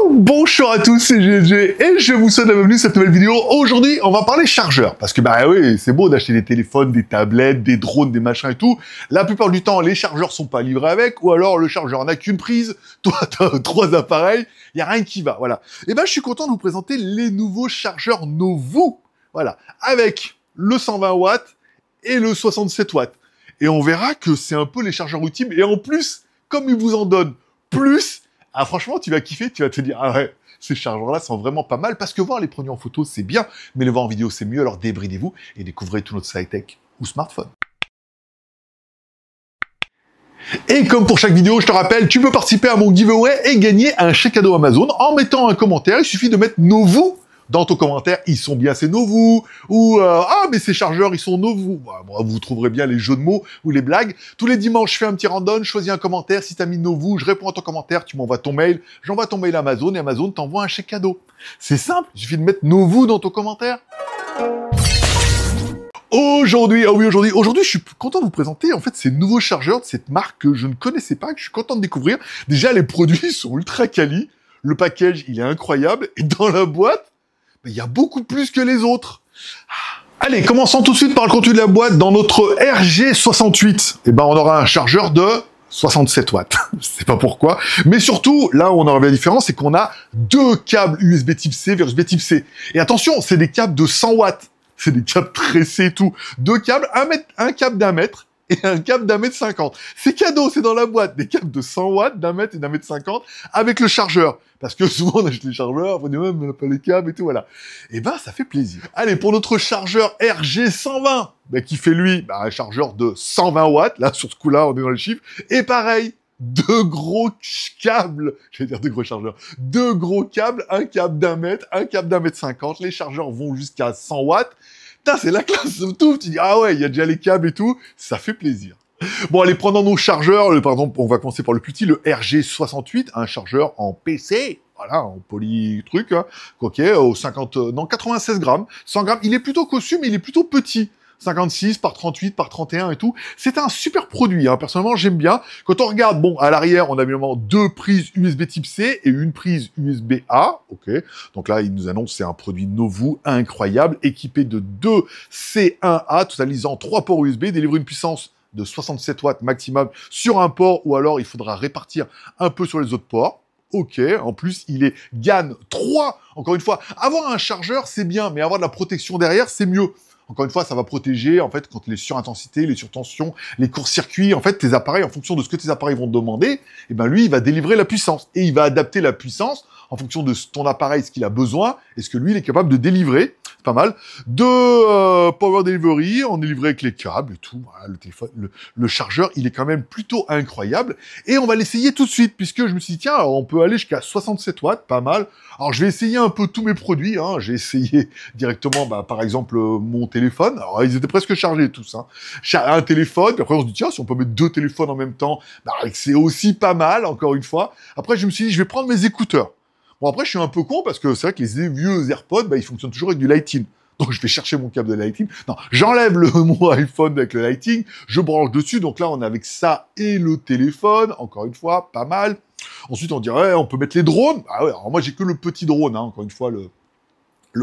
Bonjour à tous, c'est GLG et je vous souhaite la bienvenue à cette nouvelle vidéo. Aujourd'hui, on va parler chargeurs parce que bah oui, c'est beau d'acheter des téléphones, des tablettes, des drones, des machins et tout. La plupart du temps, les chargeurs sont pas livrés avec ou alors le chargeur n'a qu'une prise. Toi, t'as 3 appareils, il y a rien qui va, voilà. Et ben, je suis content de vous présenter les nouveaux chargeurs Novoo, voilà, avec le 120 watts et le 67 watts. Et on verra que c'est un peu les chargeurs ultimes et en plus, comme ils vous en donnent plus. Ah franchement, tu vas kiffer, tu vas te dire, ah ouais, ces chargeurs-là sont vraiment pas mal, parce que voir les produits en photo, c'est bien, mais les voir en vidéo, c'est mieux, alors débridez-vous et découvrez tout notre high-tech ou smartphone. Et comme pour chaque vidéo, je te rappelle, tu peux participer à mon giveaway et gagner un chèque cadeau Amazon en mettant un commentaire, il suffit de mettre Novoo dans ton commentaire, ils sont bien ces Novoo, ou ah mais ces chargeurs ils sont Novoo. Bon, vous trouverez bien les jeux de mots ou les blagues. Tous les dimanches, je fais un petit random, je choisis un commentaire, si t'as mis Novoo, je réponds à ton commentaire, tu m'envoies ton mail, j'envoie ton mail à Amazon et Amazon t'envoie un chèque cadeau. C'est simple, il suffit de mettre Novoo dans ton commentaire. Aujourd'hui, je suis content de vous présenter en fait ces nouveaux chargeurs de cette marque que je ne connaissais pas, que je suis content de découvrir. Déjà, les produits sont ultra quali, le package il est incroyable et dans la boîte, il y a beaucoup plus que les autres. Allez, commençons tout de suite par le contenu de la boîte. Dans notre RG68, on aura un chargeur de 67 watts. Je sais pas pourquoi. Mais surtout, là où on aura la différence, c'est qu'on a 2 câbles USB type C vers USB type C. Et attention, c'est des câbles de 100 watts. C'est des câbles tressés et tout. 2 câbles, un câble d'1 mètre et un câble d'1 mètre 50. C'est cadeau, c'est dans la boîte. Des câbles de 100 watts, d'1 mètre et d'1 mètre 50 avec le chargeur. Parce que souvent, on achète les chargeurs, on dit même, on n'a pas les câbles et tout, voilà. Et ben, ça fait plaisir. Allez, pour notre chargeur RG120, qui fait lui, un chargeur de 120 watts. Là, sur ce coup-là, on est dans les chiffres. Et pareil, 2 gros câbles, j'allais dire 2 gros chargeurs, 2 gros câbles, un câble d'1 mètre, un câble d'1 mètre 50. Les chargeurs vont jusqu'à 100 watts. Putain, c'est la classe de tout. Tu dis, ah ouais, il y a déjà les câbles et tout. Ça fait plaisir. Bon, allez, prenons nos chargeurs. Par exemple, on va commencer par le plus petit, le RG68, un chargeur en PC. Voilà, en poly truc, hein. Ok, au 96 grammes. 100 grammes. Il est plutôt cossu, mais il est plutôt petit. 56 par 38 par 31 et tout. C'est un super produit, hein. Personnellement, j'aime bien. Quand on regarde, bon, à l'arrière, on a évidemment 2 prises USB type C et une prise USB A. Ok. Donc là, il nous annonce c'est un produit Novoo incroyable, équipé de 2 C1A, totalisant 3 ports USB, délivre une puissance de 67 watts maximum sur un port, ou alors il faudra répartir un peu sur les autres ports. Ok, en plus, il est GAN 3. Encore une fois, avoir un chargeur, c'est bien, mais avoir de la protection derrière, c'est mieux. Encore une fois, ça va protéger, en fait, quand les surintensité, les surtensions, les courts-circuits, en fait, tes appareils, en fonction de ce que tes appareils vont te demander, lui, il va délivrer la puissance. Et il va adapter la puissance en fonction de ton appareil, ce qu'il a besoin, et ce que lui, il est capable de délivrer. C'est pas mal. De Power Delivery, on est livré avec les câbles et tout. Voilà, le téléphone, le chargeur, il est quand même plutôt incroyable. Et on va l'essayer tout de suite, puisque je me suis dit, tiens, alors on peut aller jusqu'à 67 watts, pas mal. Alors, je vais essayer un peu tous mes produits, hein. J'ai essayé directement, par exemple, mon téléphone. Alors, ils étaient presque chargés, tous, hein. Un téléphone, puis après, on se dit, tiens, si on peut mettre 2 téléphones en même temps, c'est aussi pas mal, encore une fois. Après, je me suis dit, je vais prendre mes écouteurs. Bon, après, je suis un peu con, parce que c'est vrai que les vieux AirPods, ils fonctionnent toujours avec du Lighting. Donc, je vais chercher mon câble de Lighting. Non, j'enlève mon iPhone avec le Lighting, je branche dessus. Donc là, on est avec ça et le téléphone. Encore une fois, pas mal. Ensuite, on dirait, on peut mettre les drones. Ah ouais, alors moi, j'ai que le petit drone, hein, encore une fois, le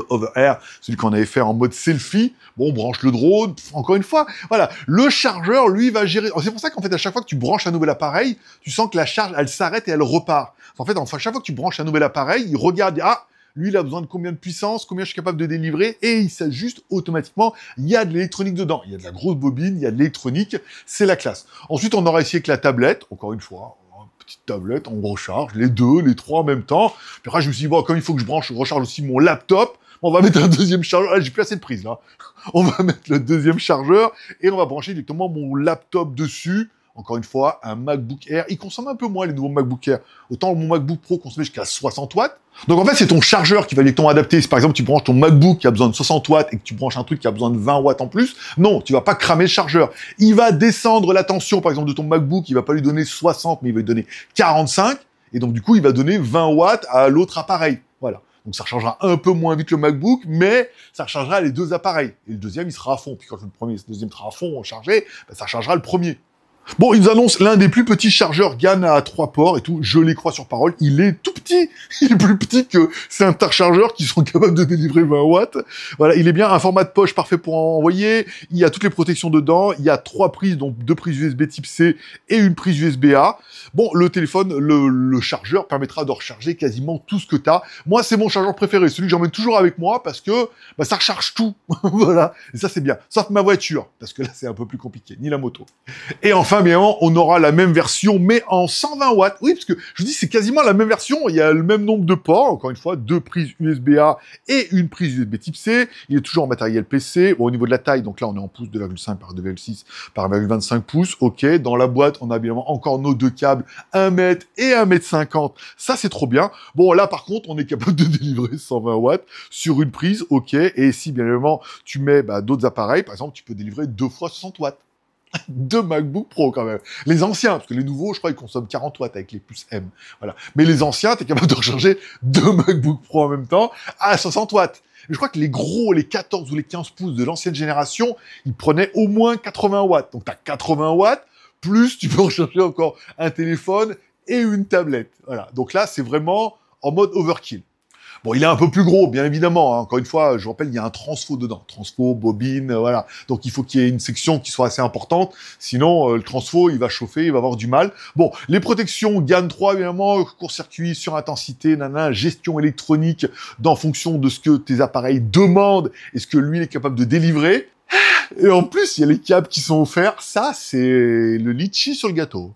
Hover Air, celui qu'on avait fait en mode selfie. Bon, on branche le drone. Encore une fois, voilà. Le chargeur, lui, va gérer. C'est pour ça qu'en fait, à chaque fois que tu branches un nouvel appareil, tu sens que la charge, elle s'arrête et elle repart. En fait, chaque fois que tu branches un nouvel appareil, il regarde, ah, lui, il a besoin de combien de puissance, combien je suis capable de délivrer, et il s'ajuste automatiquement. Il y a de l'électronique dedans. Il y a de la grosse bobine, il y a de l'électronique. C'est la classe. Ensuite, on aura essayé avec la tablette. Encore une fois, petite tablette, on recharge les 2, les 3 en même temps. Puis après, je me suis dit, bon, comme il faut que je recharge aussi mon laptop, on va mettre un deuxième chargeur. Là, j'ai plus assez de prise, là. On va mettre le deuxième chargeur et on va brancher directement mon laptop dessus. Encore une fois, un MacBook Air. Il consomme un peu moins, les nouveaux MacBook Air. Autant mon MacBook Pro consommait jusqu'à 60 watts. Donc en fait, c'est ton chargeur qui va directement adapter. Si par exemple, tu branches ton MacBook qui a besoin de 60 watts et que tu branches un truc qui a besoin de 20 watts en plus, non, tu vas pas cramer le chargeur. Il va descendre la tension, par exemple, de ton MacBook. Il va pas lui donner 60, mais il va lui donner 45. Et donc, du coup, il va donner 20 watts à l'autre appareil. Voilà. Donc ça rechargera un peu moins vite le MacBook, mais ça rechargera les 2 appareils. Et le deuxième, il sera à fond. Puis quand le deuxième sera à fond chargé, ça rechargera le premier. Bon, ils nous annoncent l'un des plus petits chargeurs GAN à 3 ports et tout. Je les crois sur parole. Il est tout petit. Il est plus petit que ces interchargeurs qui sont capables de délivrer 20 watts. Voilà, il est bien un format de poche parfait pour envoyer. Il y a toutes les protections dedans. Il y a 3 prises, donc 2 prises USB type C et une prise USB A. Bon, le téléphone, le chargeur permettra de recharger quasiment tout ce que tu as. Moi, c'est mon chargeur préféré. Celui que j'emmène toujours avec moi parce que bah, ça recharge tout. Voilà. Et ça, c'est bien. Sauf ma voiture. Parce que là, c'est un peu plus compliqué. Ni la moto. Et enfin, bien évidemment, on aura la même version, mais en 120 watts. Oui, parce que je vous dis, c'est quasiment la même version. Il y a le même nombre de ports, encore une fois, 2 prises USB-A et une prise USB type C. Il est toujours en matériel PC. Bon, au niveau de la taille, donc là, on est en pouces 2,5 par 2,6 par 1,25 pouces. OK. Dans la boîte, on a bien évidemment encore nos 2 câbles, 1 mètre et 1 mètre 50. Ça, c'est trop bien. Bon, là, par contre, on est capable de délivrer 120 watts sur une prise. OK. Et si, bien évidemment, tu mets d'autres appareils, par exemple, tu peux délivrer 2 fois 60 watts. 2 MacBook Pro quand même. Les anciens, parce que les nouveaux, je crois, ils consomment 40 watts avec les puces M. Voilà. Mais les anciens, t'es capable de recharger 2 MacBook Pro en même temps à 60 watts. Je crois que les gros, les 14 ou les 15 pouces de l'ancienne génération, ils prenaient au moins 80 watts. Donc t'as 80 watts, plus tu peux recharger encore un téléphone et une tablette. Voilà. Donc là, c'est vraiment en mode overkill. Bon, il est un peu plus gros, bien évidemment. Hein. Encore une fois, je rappelle, il y a un transfo dedans. Transfo, bobine, voilà. Donc, il faut qu'il y ait une section qui soit assez importante. Sinon, le transfo, il va chauffer, il va avoir du mal. Bon, les protections GAN 3, évidemment, court-circuit, surintensité, gestion électronique, en fonction de ce que tes appareils demandent et ce que lui est capable de délivrer. Et en plus, il y a les câbles qui sont offerts. Ça, c'est le litchi sur le gâteau.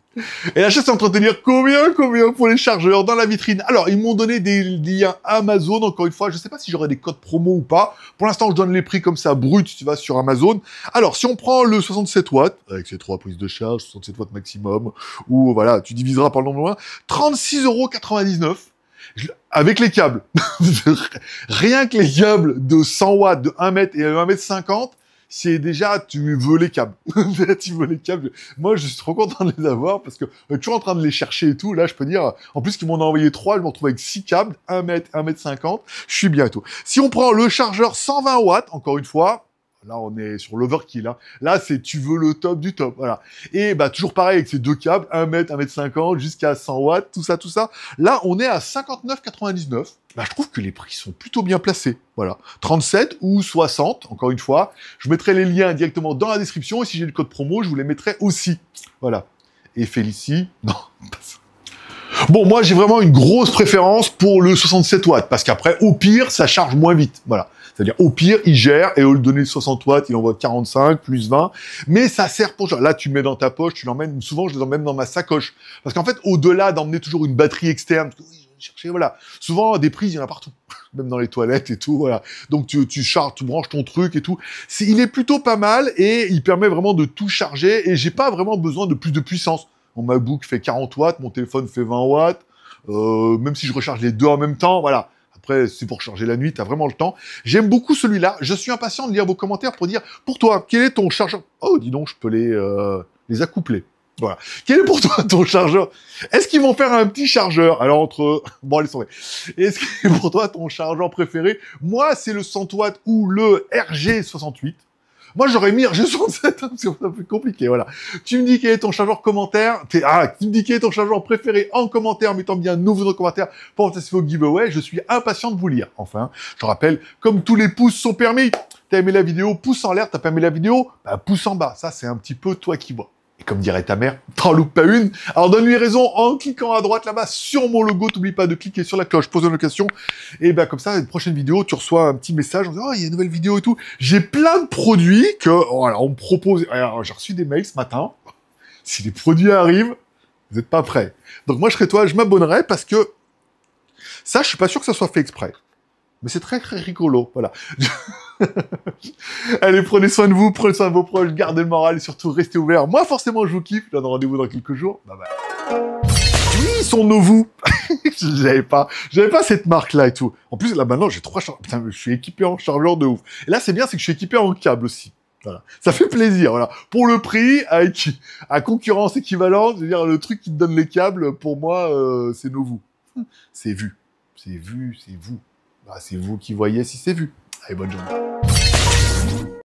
Et la chaîne est en train de te dire combien pour les chargeurs dans la vitrine. Alors, ils m'ont donné des liens Amazon, encore une fois. Je sais pas si j'aurai des codes promo ou pas. Pour l'instant, je donne les prix comme ça, brut, tu vas sur Amazon. Alors, si on prend le 67 watts, avec ses 3 prises de charge, 67 watts maximum, ou voilà, tu diviseras par le nombre de 36,99 €. Avec les câbles. Rien que les câbles de 100 watts, de 1 mètre et 1 mètre 50, c'est déjà, tu veux les câbles. Tu veux les câbles. Moi, je suis trop content de les avoir parce que toujours en train de les chercher et tout. Là, je peux dire, en plus qu'ils m'en ont envoyé 3, je me retrouve avec 6 câbles, 1 mètre, 1 mètre 50. Je suis bien et tout. Si on prend le chargeur 120 watts, encore une fois, là, on est sur l'overkill. Hein. Là, c'est tu veux le top du top. Voilà. Et toujours pareil avec ces 2 câbles, 1 mètre, 1 mètre 50, jusqu'à 100 watts, tout ça. Là, on est à 59,99 €. Je trouve que les prix sont plutôt bien placés. Voilà. 37 ou 60, encore une fois. Je mettrai les liens directement dans la description. Et si j'ai le code promo, je vous les mettrai aussi. Voilà. Et Félicie, non, pas ça. Bon, moi, j'ai vraiment une grosse préférence pour le 67 watts. Parce qu'après, au pire, ça charge moins vite. Voilà. C'est-à-dire, au pire, il gère, et au lieu de donner 60 watts, il envoie 45, plus 20. Mais ça sert pour... Là, tu le mets dans ta poche, tu l'emmènes... Souvent, je les emmène dans ma sacoche. Parce qu'en fait, au-delà d'emmener toujours une batterie externe, parce que oui, je vais chercher, voilà. Souvent, des prises, il y en a partout. Même dans les toilettes et tout, voilà. Donc, tu charges, tu branches ton truc et tout. Il est plutôt pas mal, et il permet vraiment de tout charger, et j'ai pas vraiment besoin de plus de puissance. Mon MacBook fait 40 watts, mon téléphone fait 20 watts. Même si je recharge les deux en même temps, voilà. Après, c'est pour charger la nuit, t'as vraiment le temps. J'aime beaucoup celui-là. Je suis impatient de lire vos commentaires pour dire, pour toi, quel est ton chargeur? Oh, dis donc, je peux les accoupler. Voilà. Quel est pour toi ton chargeur? Est-ce qu'ils vont faire un petit chargeur? Alors, entre... Bon, allez, tomber. Est-ce que pour toi ton chargeur préféré? Moi, c'est le 100 watts ou le RG68. Moi, j'aurais mis RG67, hein, c'est un peu compliqué, voilà. Tu me dis quel est ton chargeur commentaire, tu me dis quel est ton chargeur préféré en commentaire, mettant bien nouveau dans le commentaire pour participer au giveaway. Je suis impatient de vous lire. Enfin, je rappelle, comme tous les pouces sont permis, t'as aimé la vidéo, pouce en l'air, t'as pas aimé la vidéo, pouce en bas. Ça, c'est un petit peu toi qui vois. Et comme dirait ta mère, t'en loupes pas une. Alors donne-lui raison en cliquant à droite là-bas sur mon logo. T'oublies pas de cliquer sur la cloche, pose une location. Et comme ça, une prochaine vidéo, tu reçois un petit message en disant, oh, il y a une nouvelle vidéo et tout. J'ai plein de produits que, voilà, on me propose. Alors, j'ai reçu des mails ce matin. Si les produits arrivent, vous n'êtes pas prêts. Donc moi, je serais toi, je m'abonnerai parce que ça, je suis pas sûr que ça soit fait exprès. Mais c'est très, très rigolo, voilà. Allez, prenez soin de vous, prenez soin de vos proches, gardez le moral et surtout restez ouverts. Moi, forcément, je vous kiffe. Je donne rendez-vous dans quelques jours. Bye bye. Oui, ils sont Novou. J'avais pas cette marque-là et tout. En plus, là, maintenant, j'ai 3 chargeurs. Putain, je suis équipé en chargeur de ouf. Et là, c'est bien, c'est que je suis équipé en câble aussi. Voilà. Ça fait plaisir, voilà. Pour le prix, à concurrence équivalente, je veux dire, le truc qui te donne les câbles, pour moi, c'est Novou. C'est vu. C'est vu, c'est vous. C'est vous qui voyez si c'est vu. Allez, bonne journée.